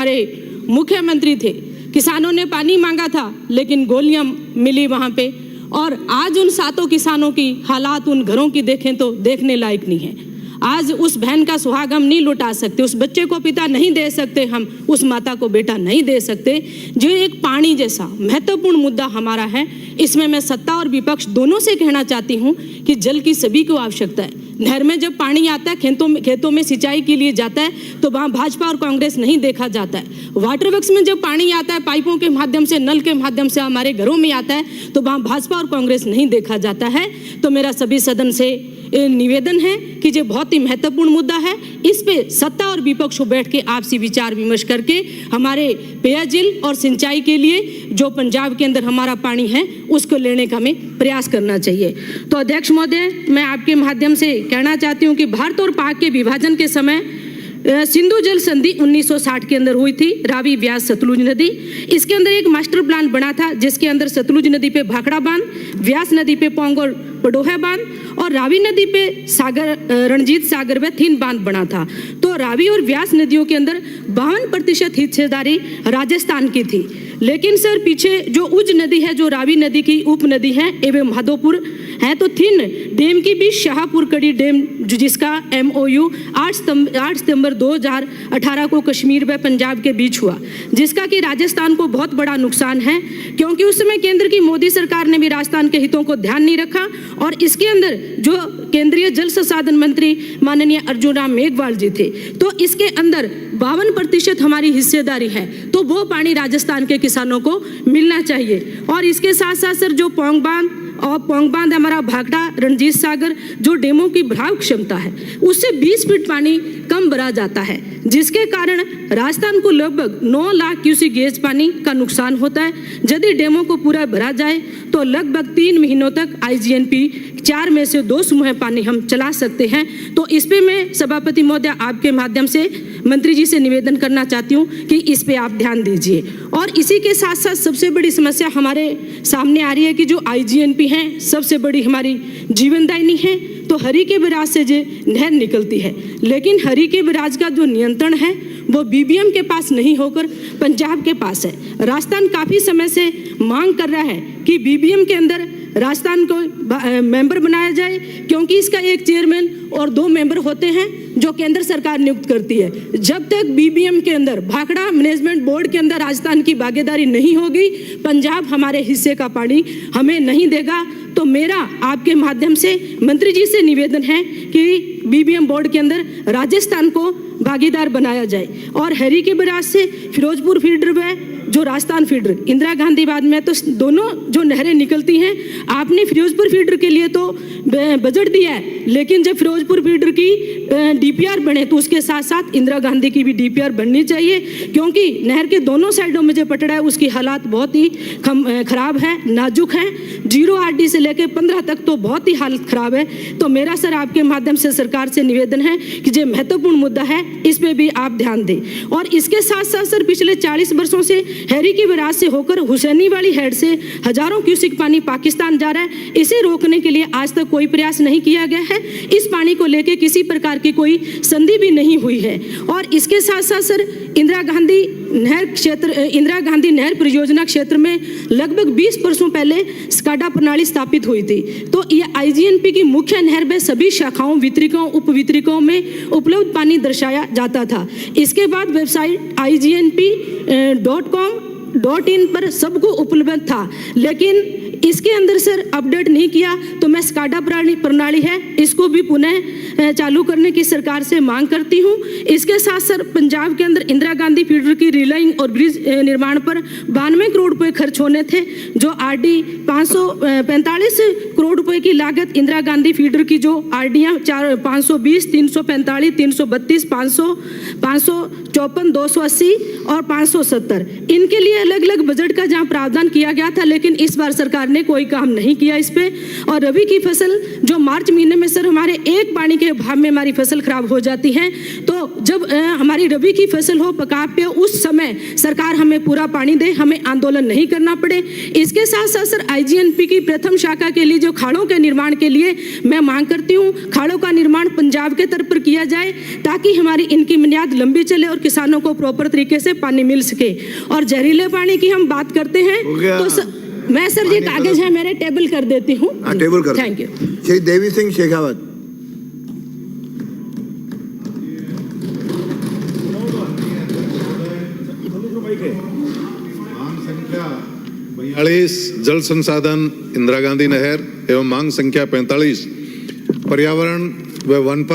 हमारे मुख्यमंत्री थे, किसानों ने पानी मांगा था लेकिन गोलियां मिली वहां पे। और आज उन 7 किसानों की हालात उन घरों की देखें तो देखने लायक नहीं है। आज उस बहन का सुहाग हम नहीं लुटा सकते, उस बच्चे को पिता नहीं दे सकते, हम उस माता को बेटा नहीं दे सकते। जो एक पानी जैसा महत्वपूर्ण मुद्दा हमारा है, इसमें मैं सत्ता और विपक्ष दोनों से कहना चाहती हूँ कि जल की सभी को आवश्यकता है। नहर में जब पानी आता है, खेतों में सिंचाई के लिए जाता है, तो वहाँ भाजपा और कांग्रेस नहीं देखा जाता है। वाटर वर्क्स में जब पानी आता है, पाइपों के माध्यम से, नल के माध्यम से हमारे घरों में आता है, तो वहाँ भाजपा और कांग्रेस नहीं देखा जाता है। तो मेरा सभी सदन से निवेदन है कि ये बहुत ही महत्वपूर्ण मुद्दा है, इस पे सत्ता और विपक्ष को बैठ के आपसी विचार विमर्श करके हमारे पेयजल और सिंचाई के लिए जो पंजाब के अंदर हमारा पानी है उसको लेने का हमें प्रयास करना चाहिए। तो अध्यक्ष महोदय, मैं आपके माध्यम से कहना चाहती हूँ कि भारत और पाक के विभाजन के समय सिंधु जल संधि 1960 के अंदर हुई थी, रावी व्यास सतलुज नदी। इसके अंदर एक मास्टर प्लान बना था जिसके अंदर सतलुज नदी पे भाखड़ा बांध, व्यास नदी पे पोंग और पडोहा बांध और रावी नदी पे रणजीत सागर व थिन बांध बना था। तो रावी और व्यास नदियों के अंदर 52% हिस्सेदारी राजस्थान की थी। लेकिन सर पीछे जो उज नदी है, जो रावी नदी की उप नदी है एवं माधोपुर है, तो थिन डैम की भी शाहपुर कड़ी डैम जिसका MOU 8 सितंबर 2018 को कश्मीर व पंजाब के बीच हुआ, जिसका कि राजस्थान को बहुत बड़ा नुकसान है, क्योंकि उस समय केंद्र की मोदी सरकार ने भी राजस्थान के हितों को ध्यान नहीं रखा। और इसके अंदर जो केंद्रीय जल संसाधन मंत्री माननीय अर्जुन राम मेघवाल जी थे, तो इसके अंदर 52% हमारी हिस्सेदारी है, तो वो पानी राजस्थान के किसानों को मिलना चाहिए। और इसके साथ साथ सर जो पोंग बांध हमारा भाखड़ा रणजीत सागर जो डेमों की भराव क्षमता है उससे 20 फीट पानी कम भरा जाता है, जिसके कारण राजस्थान को लगभग 9 लाख क्यूसेक गैस पानी का नुकसान होता है। यदि डेमों को पूरा भरा जाए तो लगभग 3 महीनों तक IGNP 4 में से 2 समूह पानी हम चला सकते हैं। तो इस पे मैं सभापति महोदय आपके माध्यम से मंत्री जी से निवेदन करना चाहती हूँ कि इस पे आप ध्यान दीजिए। और इसी के साथ साथ सबसे बड़ी समस्या हमारे सामने आ रही है कि जो IGNP है सबसे बड़ी हमारी जीवनदायिनी है, तो हरी के बराज से जो नहर निकलती है, लेकिन हरी के बराज का जो नियंत्रण है वो BBM के पास नहीं होकर पंजाब के पास है। राजस्थान काफ़ी समय से मांग कर रहा है कि BBM के अंदर राजस्थान को मेंबर बनाया जाए, क्योंकि इसका एक चेयरमैन और 2 मेंबर होते हैं जो केंद्र सरकार नियुक्त करती है। जब तक BBM के अंदर भाखड़ा मैनेजमेंट बोर्ड के अंदर राजस्थान की भागीदारी नहीं होगी, पंजाब हमारे हिस्से का पानी हमें नहीं देगा। तो मेरा आपके माध्यम से मंत्री जी से निवेदन है कि BBM बोर्ड के अंदर राजस्थान को भागीदार बनाया जाए। और हरी के बराज से फिरोजपुर फीडर व जो राजस्थान फीडर इंदिरा गांधी बाद में, तो दोनों जो नहरें निकलती हैं, आपने फिरोजपुर फीडर के लिए तो बजट दिया है, लेकिन जब फिरोजपुर फीडर की DPR बने तो उसके साथ साथ इंदिरा गांधी की भी DPR बननी चाहिए, क्योंकि नहर के दोनों साइडों में जो पटड़ा है उसकी हालात बहुत ही खराब है, नाजुक है। 0 RD से लेकर 15 तक तो बहुत ही हालत खराब है। तो मेरा सर आपके माध्यम से सरकार से निवेदन है कि जो महत्वपूर्ण मुद्दा है इस पे भी आप ध्यान दें। और इसके साथ साथ सर पिछले 40 वर्षों से हैरी की बराज से होकर हुसैनी वाली हेड से हजारों क्यूसेक पानी पाकिस्तान जा रहा है। इसे रोकने के लिए आज तक कोई प्रयास नहीं किया गया है। इस पानी को लेकर किसी प्रकार की कोई संधि भी नहीं हुई है। और इसके साथ साथ सर इंदिरा गांधी नहर परियोजना क्षेत्र में लगभग 20 वर्षों पहले स्काडा प्रणाली स्थापित हुई थी। तो ये IGNP की मुख्य नहर में सभी शाखाओं, वितरकों, उपवितरकों में उपलब्ध पानी दर्शाया जाता था। इसके बाद वेबसाइट IGNP.com.in पर सबको उपलब्ध था, लेकिन इसके अंदर सर अपडेट नहीं किया। तो मैं स्काडा प्रणाली है इसको भी पुनः चालू करने की सरकार से मांग करती हूँ। इसके साथ सर पंजाब के अंदर इंदिरा गांधी फीडर की रिलाइंग और ब्रिज निर्माण पर 92 करोड़ रुपए खर्च होने थे, जो RD 545 करोड़ रुपए की लागत इंदिरा गांधी फीडर की जो RDयाँ 520, 345, 332, 500, 554, 280 और 570 इनके लिए अलग अलग बजट का जहाँ प्रावधान किया गया था, लेकिन इस बार सरकार ने कोई काम नहीं किया इस पे। और रबी की फसल जो मार्च महीने में सर हमारे एक पानी के अभाव में हमारी फसल खराब हो जाती है, तो जब हमारी रबी की फसल हो पका पे उस समय सरकार हमें पूरा पानी दे, हमें आंदोलन नहीं करना पड़े। इसके साथ साथ सर IGNP की प्रथम शाखा के लिए जो खाड़ों के निर्माण के लिए मैं मांग करती हूँ, खाड़ों का निर्माण पंजाब के तरफ पर किया जाए ताकि हमारी इनकी मियाद लंबी चले और किसानों को प्रॉपर तरीके से पानी मिल सके। और जहरीले पानी की हम बात करते हैं तो मैं सर ये कागज है मेरे टेबल कर देती हूँ। टेबल कर। Thank you. श्री देवी सिंह शेखावत। मांग संख्या 42 जल संसाधन इंदिरा गांधी नहर एवं मांग संख्या 45 पर्यावरण व वन पर